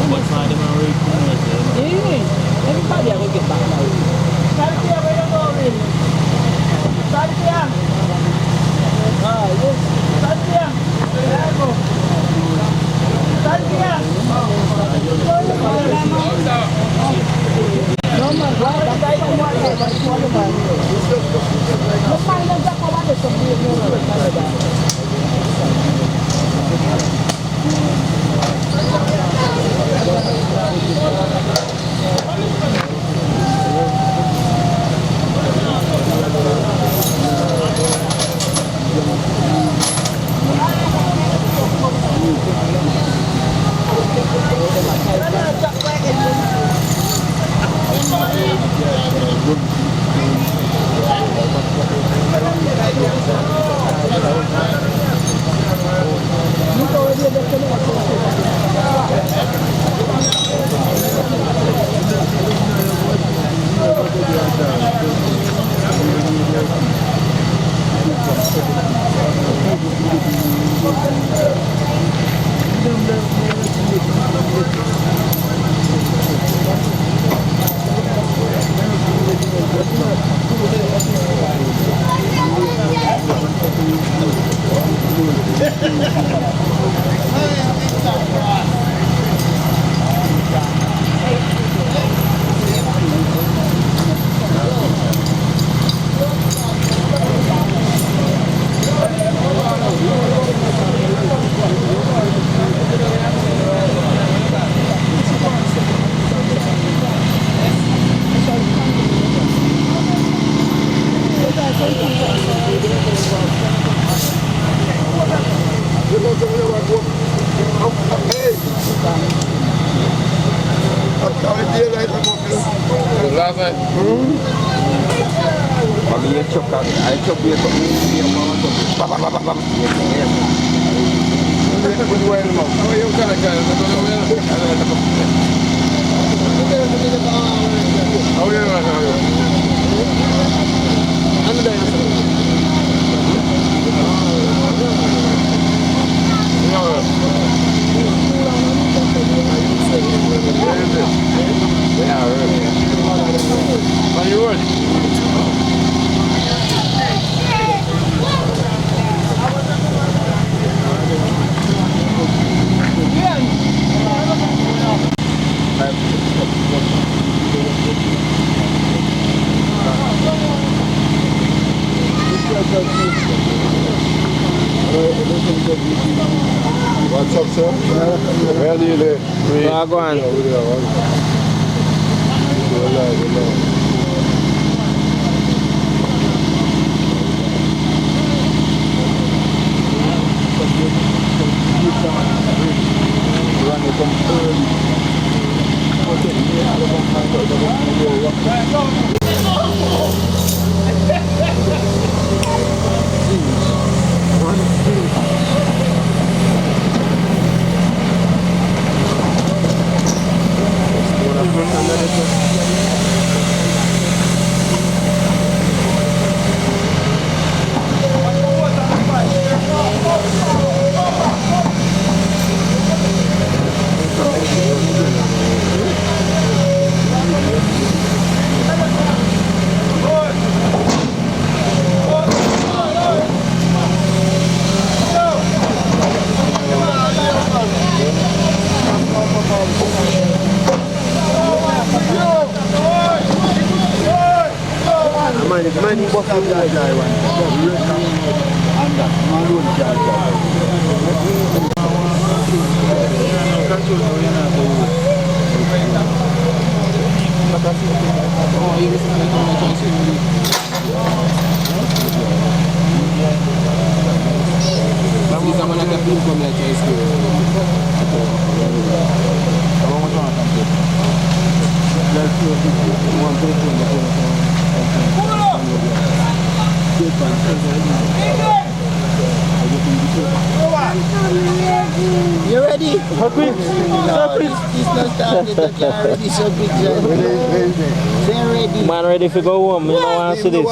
What's not in my Everybody will get back now. Start here, where you going? Start here. Ah, yes. Start here. There you go. Start here. No man, why that guy don't want to but you want to man. No man, don't talk about it. What's up, sir? Where do you live? Go on. You ready? How quick? So quick. It's not started, but you're already so quick. They're ready. Man ready to go home, you don't want to see this.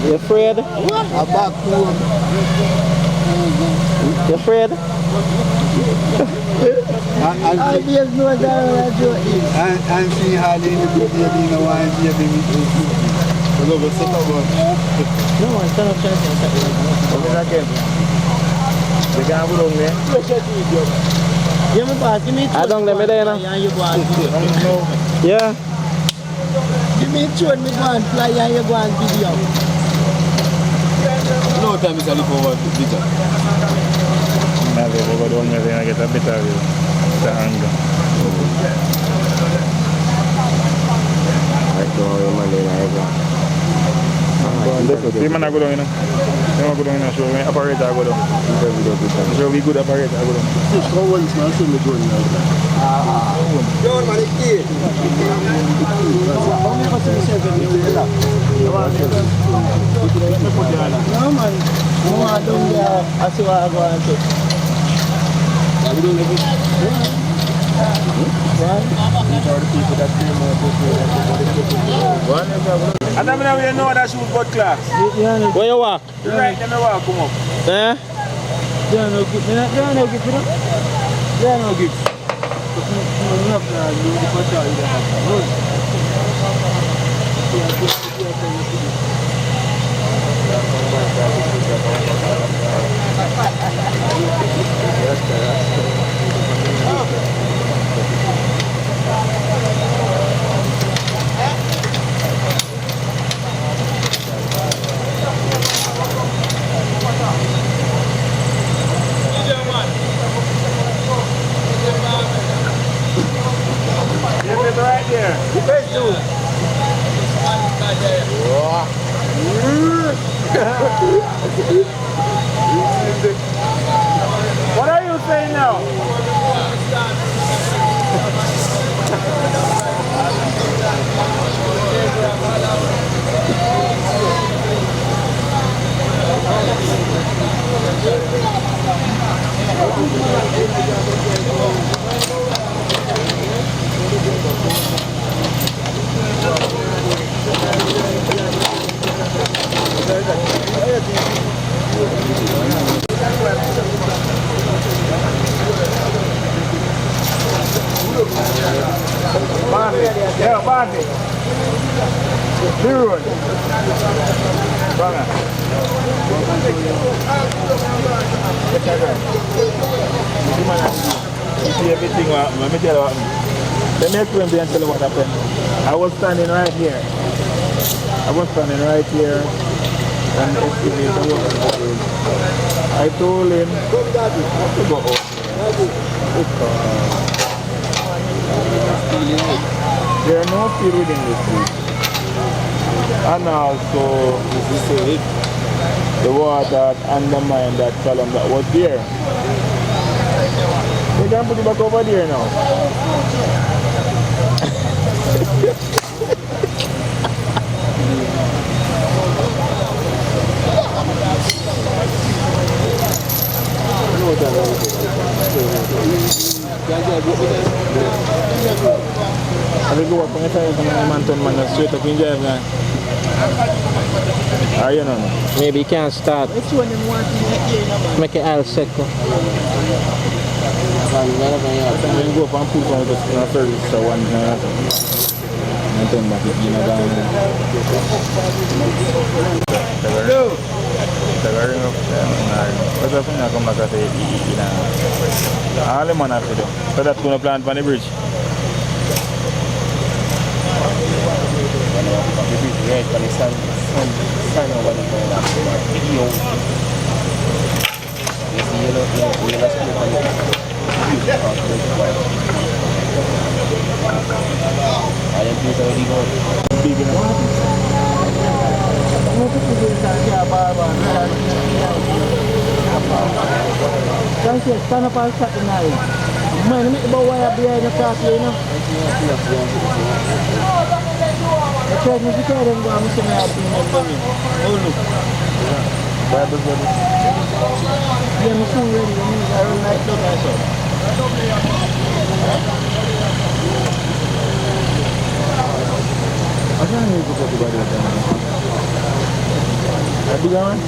You afraid? I'm back home. You afraid? I just know that I do it. And see how they do baby no one baby me. Hello, what's up? No, I'm not trying to say Come again. The guy who don't know. you me pass, give me I don't let me there now. and you go and video. Yeah. Give me two and me go and fly and you go and video. No time is only for picture. Never go down there and get a bit of the anger. I don't know man. The man I go down, you know. The man go down, show me operator I go down. Show me good operator I go down. Just how one is not so me going now. John man, it's key. How many percent is it in the lab? No man, no I don't I see what I go and take. I don't know it. I don't know know that shoot but class. Where you walk? Right, let me walk, come up. Eh? Yeah, no good. Yeah, no good. Yeah, no good. Right there. Let's do it. What are you saying now? Yeah, Barney. Dude. Brother. You see everything, let me tell you what. Let me explain to you and tell you what happened. I was standing right here. And the excavator was going. I told him to go out. There are no steel within the street. And also, the water that undermined that column that was there. We can put it back over there now. I will go up and try to mountain man straight up in drive now. You know. Maybe you can start. Make it all set. Then go up and put on the service so one and then back it down. So that's going to plant on the bridge. Big enough. Stand up and start the night. Man, make the wire behind the car, you know. I tried to tell them go and see me out in the morning. Oh, look. Yeah, my son ready. I don't like the guy. I can't hear you go to the body. Have you gone?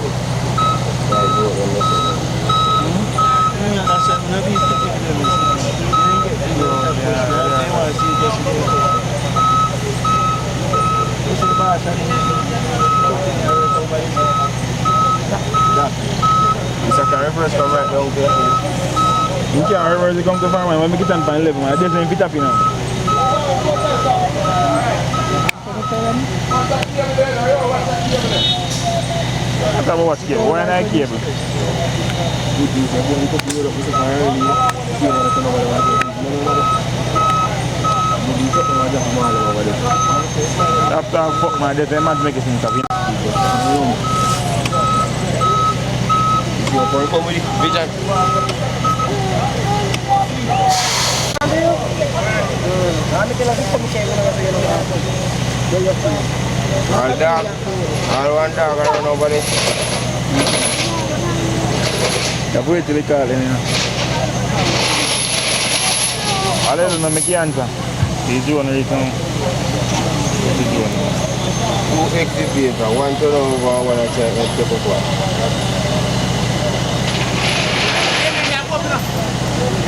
It's a car reverse come right down there. You can't reverse it come to farm when we get on pan level, man. It doesn't fit up, you know. I'm talking about what cable? Why not cable? After fuck man, there's a man make it sense of it. Vision. All dog. All one dog, I don't know nobody. You wait till they call him, you know. I don't know, make the answer. He's doing it now. Two excavator, one turn over, one I check, let's take up one.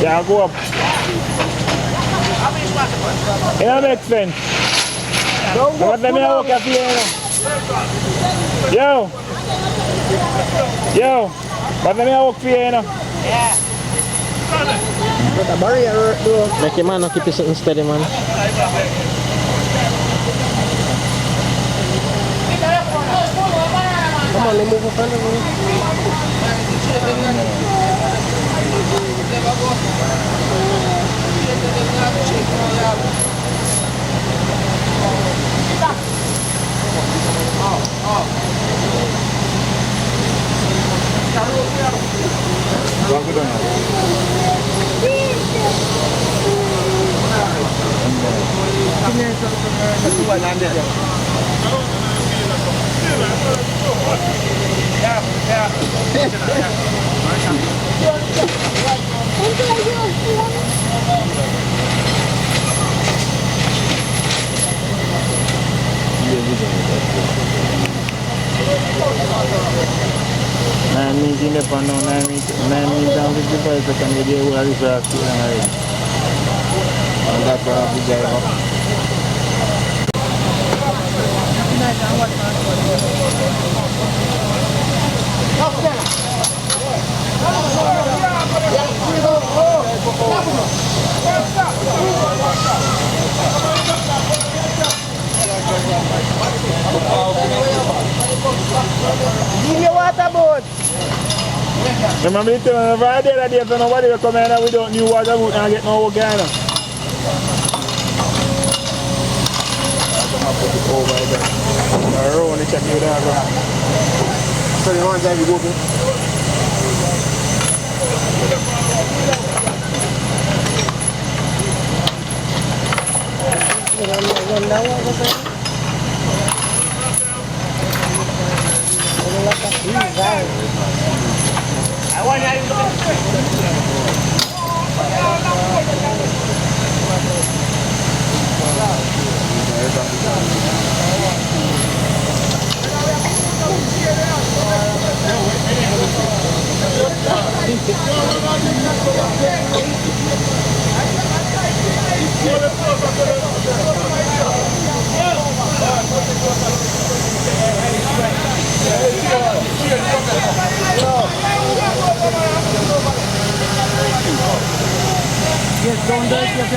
Yeah, I'll go up. It don't make sense. What let me walk up here? Yo! Yo! What let me walk here? Yeah. But a barrier do. Make him man, keep it steady, man. Come on, remove it. Nine minutes in the pan now, 9 minutes and 55 seconds with the whole of this rock still on already. And that's one of the driver. Give me water boat. Remember the time over there that there's nobody will come in and we don't new water boat and get no work going on. Around the check you there, bro. So you want to drive you open? Yes, don't do it, you have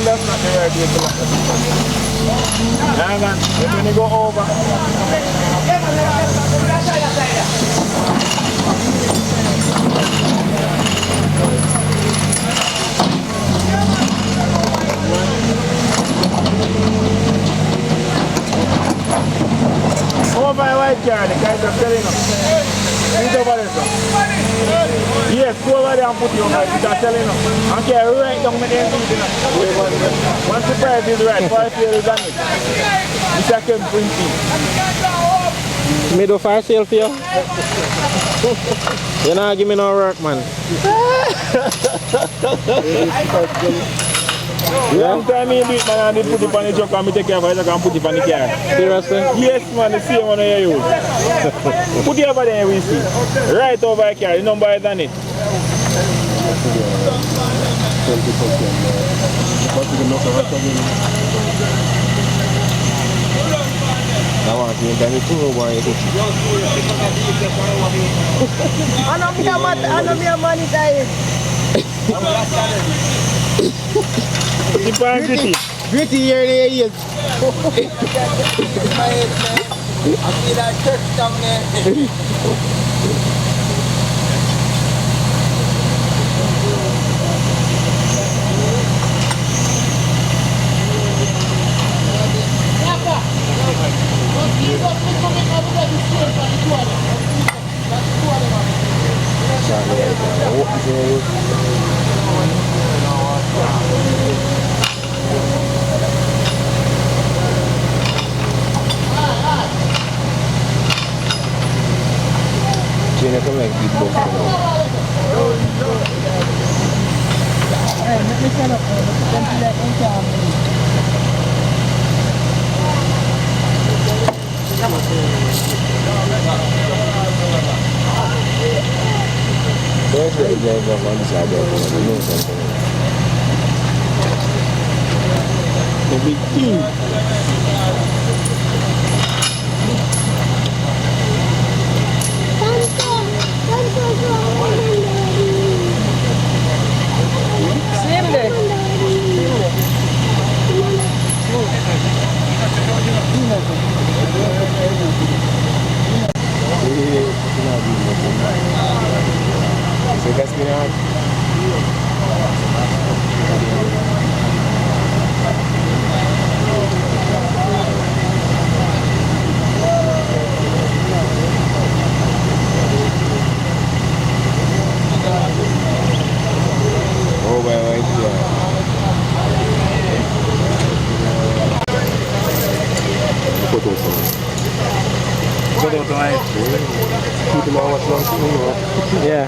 That's not the right way to look at it. Hang on, when you go over. Over my white car, the guys are selling them. It's over there, sir. Yes, go over there and put it over there. They're selling them. Okay, right down the end. Once the price is right, 5 years on it. It's a can printing. Me do fire sale for you. You not give me no work, man. Long time you do it, man, and they put it on the truck and me take care of it and put it on the car. Seriously? Yes, man, the same one you use. Put it over there, we see. Right over the car, the number is on it. I want to be too boy. Ano mi money tayo? Put it on Gritty. Gritty here they is. I see that church down there. China come like big box. Hey, let me set up. Don't do that income. There's the driver on the side of the big thing. Slim day. Oh, well, right. Yeah.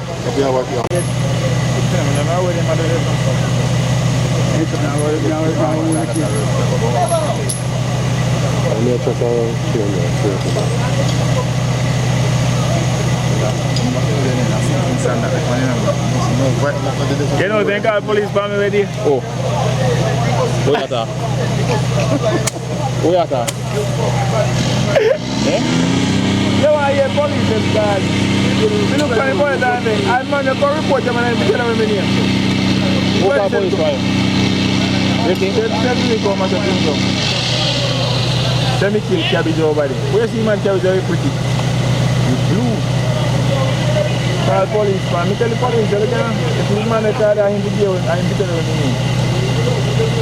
You know, they got police bomb already. Oh. Who are that? Who are that? You want to hear police is bad. You look for the police and say, I'm going to go report them and I'm going to tell them in here. Who are police fire? Really? Tell me come and say, tell me kill cabbage over there. Where see man cabbage very pretty? You blue. Call police man. Me tell the police, tell the guy, if this man is called, I'm to give him, I'm to tell him.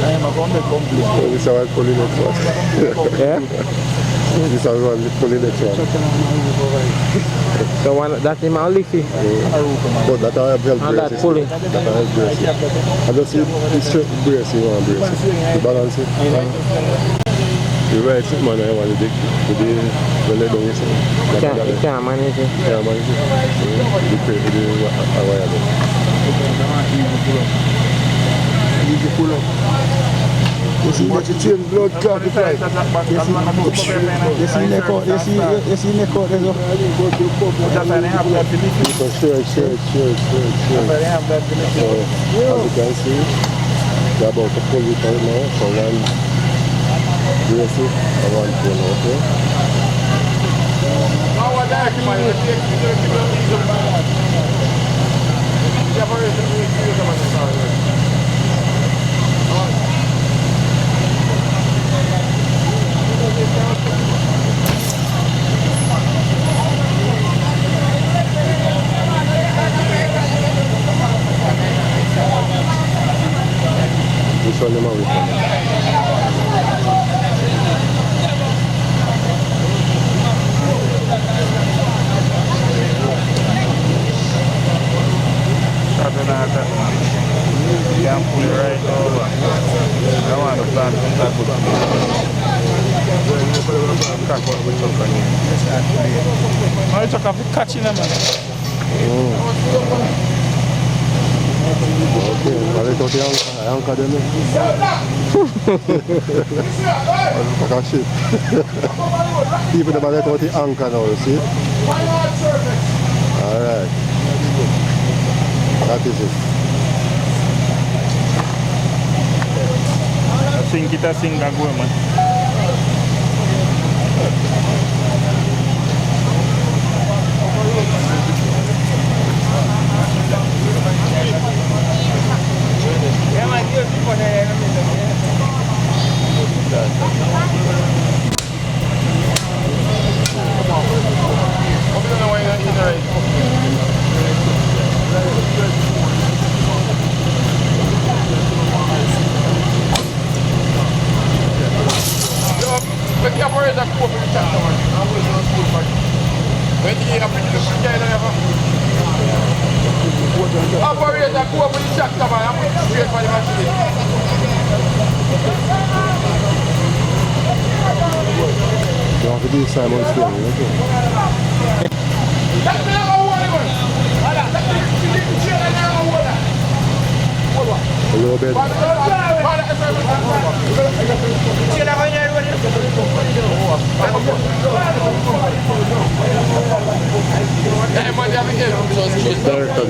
I am a complaint. This is our police network. Yeah? This is our police network. So one that is my leafy. But that I have help And that pulley. That I have brace. I just see the straight brace, you want brace. The balance it. The right foot man I want to do the leg down yourself. You can't manage it. Yeah, man. The wire. Easy pull up. You see that you change blood clot the price. You see neck out, you see neck out there. That's why they have that finish. Sure. That's why they have that finish. So, as you can see, they're about to pull it out now for one brace and one pull, okay? This one them are with You can pull it right over. I want to plant some type of crack what we took on here. How you took off the catching them, man? Okay, vale tot yang angka dia ni. Pakai shit. Tiba dah balik tot angka now, see? Alright. That is it. Sing kita sing ganggu man. You have to do Simon's thing, okay? A little bit. Director.